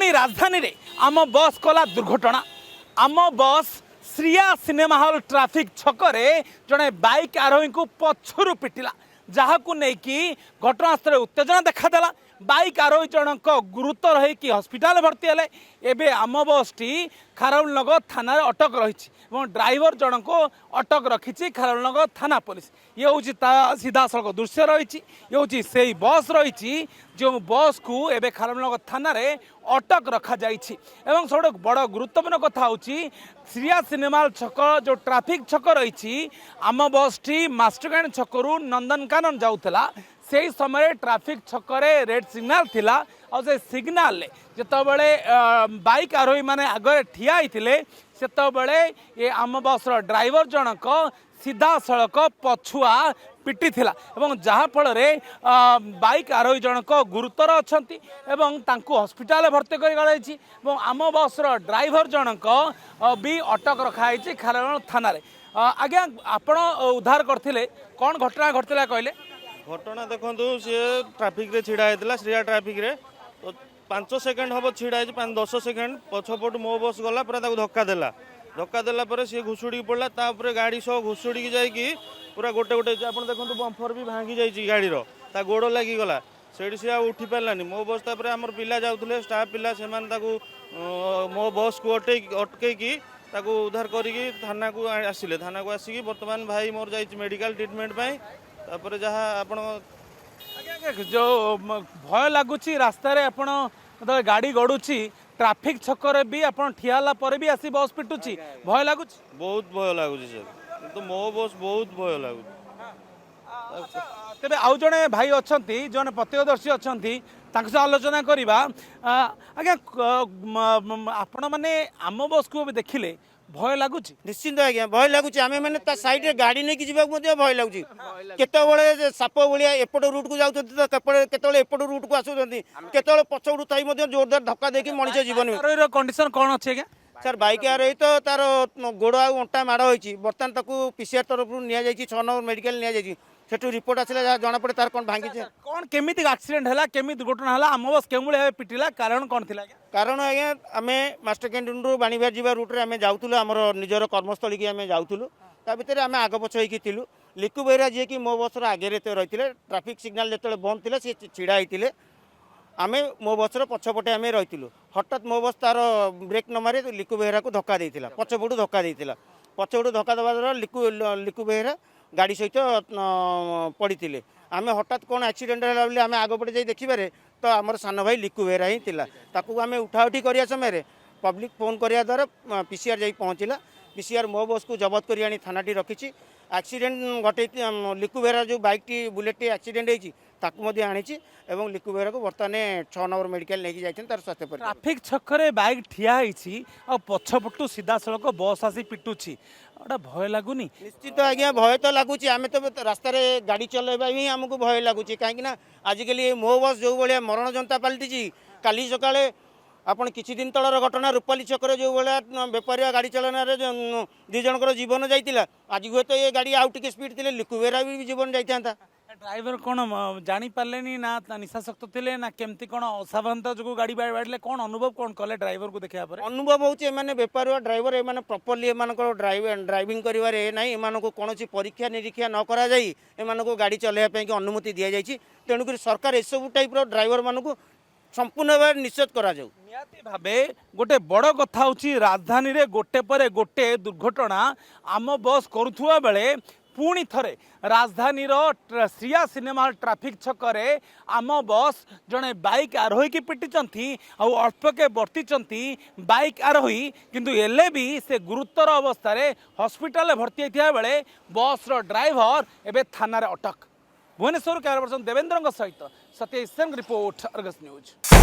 मुंबई राजधानी रे आम बस कला दुर्घटना। आम बस श्रिया सिनेमा हॉल ट्रैफिक छकरे जड़े बाइक आरोही को पछरु पिटिला जहाँ नहीं घटनास्थल उत्तेजना देखादेला। बाइक आरोही जनक गुरुतर होगी हस्पिटाल भर्ती हेले। एबे आम बस टी खारवलनगर थाना अटक रही ड्राइवर जनक अटक रखी खारवलनगर थाना पुलिस। ये हूँ सीधा सड़क दृश्य रही ये से बस रही जो बस को एबे खारवलनगर थाना रे अटक रखा जाइछि। एवं सब बड़ गुरुत्वपूर्ण कथा हूँ श्रिया सिनेमा छक जो ट्रैफिक छक रही आम बस टी मास्टरकांड छकरू नंदनकानन जाऊला से ही समय ट्रैफिक छकरे रेड सिग्नाल थिला और से सिग्नाल जितेबले बाइक आरोही माने आगे ठिया होते सेतबले ये आम बसर ड्राइवर जनक सीधा सड़क पछुआ पिटी थिला एवं जहाँ फल बाइक आरोही जनक गुरुतर अच्छी एवं तांकु हस्पिटाल भर्ती कर आम बसर ड्राइवर जनक भी अटक रखाई खारवलनगर थाना रे। आज्ञा आपण उद्धार करथिले कौन घटना घटला कहले? घटना देखु सी ट्राफिक रे छिड़ा होता श्रिया ट्राफिक रे तो 5 सेकेंड हम छिड़ा 5-10 सेकेंड पछपट मो बस गला पूरा धक्का देला पर सी घुषुड़ी पड़ा तापर गाड़ी सह घुषुड़ी जाकि पूरा गोटे गोटे आप देखो बम्फर भी भांगी जाइए गाड़ी ता गोड़ लगिगला से सी उठी पारानी मो बस तापर आमर पिला जाऊे स्टाफ पिला से मो बस को अटकई उद्धार करी थाना को आसिले थाना को आसिकी बर्तमान भाई मोर जाइए मेडिकल ट्रिटमेंट तापर जहाँ आपण जो भय लगुच रास्तार आपण गाड़ी गड़ुची ट्रैफिक छकरे भी आपण ठियाला पर भी आसी बस पिटुची भय लगुच? बहुत भय लगुच सर तो मो बस बहुत भय लगुच। तेरे आउ जड़े भाई अच्छा जड़े प्रत्यक्षदर्शी अच्छा आलोचना करवा। आज्ञा आपण मैंने आम बस को देखिले भय लगुच? निश्चिंत आज्ञा भय लगुच आम मैंने साइड रे गाड़ी नहीं जावाक भय लगुच केतबले साप भाया एपट रूट को जाऊँ तो एपट रूट को आसुँच केतबले पछपटू थी जोरदार धक्का देकी मनीष जीवन कंडीशन कौन अच्छे? सर बाइक रही तो तार गोड़ आ अंटा माड़ होती बर्तमान पीसीआर तरफ नि 6 नंबर मेडिकल नि सेठू रिपोर्ट आसला जहाँ जना पड़े तार कौन भांगी कौन केमी एक्सीडेंट है केमी दुर्घटना है आम बस के पिटिला कारण कौन थी? कारण आज्ञा आम मास्टर कैंटीन रू बाणीबार जा रूट्रे आम जाऊँ आमर निजर कर्मस्थली की आम जाऊँ ता भर आम आग पछ होती लिकु बेहरा जी कि मो बसर आगे रही ट्राफिक सिग्नाल जो बंद थी सी छिड़ा होते आम मो बसर पछपटे आम रही हठात मो बस तार ब्रेक न मारे लिकु बेहरा को धक्का देता पछपटू धक्का देता पछपटू धक्का देवा द्वारा लिकु बेहरा गाड़ी सहित पड़ते आम हठात कौन एक्सीडेंट है आम आगपटे जा देखिबारे तो आमर सान भाई लिकु बेहरा ही ताकू आम उठाउठी करिया समय पब्लिक फोन करिया द्वारा पीसीआर जा पहुँचला पीसीआर मो बस को जबत कर आनी थानाटी रखी एक्सीडेंट घटे लिकु बेहरा जो bike T bullet T accident होती ताकू आनी एवं लिकु बेहरा को बर्तमान 6 नंबर मेडिकल नहीं जाते तार स्वास्थ्य पर ट्रैफिक छकरे बाइक ठिया होती और पछपटू सीधा सड़क बस आसी पिटुची गोटा भय लगुनि? निश्चित आज्ञा भय तो लगुच आम तो रास्तार गाड़ी चलवा ही आमको भय लगुच कहीं आजिकल मो बस जो भाया मरण जनता पलटि काली सकाଳେ आपण किछि दिन तलर घटना रूपाली छकर जो भाया बेपारिया गाड़ी चलन दी जनकर जीवन जाइतिला आज हुए तो ये गाड़ी आउ टिके स्पीड थिले लिकु बेहरा भी जीवन जाइथांता। ड्राइवर कौन जानी पारे ना निशाशक्त थे ना केमती कौन असावधानता जो गाड़ी बाड़े कौन अनुभव कौन कले ड्राइवर को देखा अनुभव होने बेपारुआ ड्राइवर एम प्रॉपर्ली एम ड्राइविंग करें ना एम कौन परीक्षा निरीक्षा न कर गाड़ी चलवाई अनुमति दि जाए तेणुक सरकार एसबू टाइप ड्राइवर मानक संपूर्ण भाव निश्चित करा भावे गोटे बड़ कथा हूँ राजधानी रे गोटे पर गोटे दुर्घटना आम बस करुवा बेले पुणी थरे राजधानी श्रिया सिनेमा हॉल ट्रैफिक छकरे आम बस जड़े बाइक आरोही की पिटिचंती और अल्प के वर्तीचंती बाइक आरोही किंतु एले भी से गुरुतर अवस्था हॉस्पिटल भर्ती होता बेले बस ड्राइवर एवं थाना अटक। भुवनेश्वर कैमरा पर्सन देवेंद्र सहित Satish Singh report Argus news.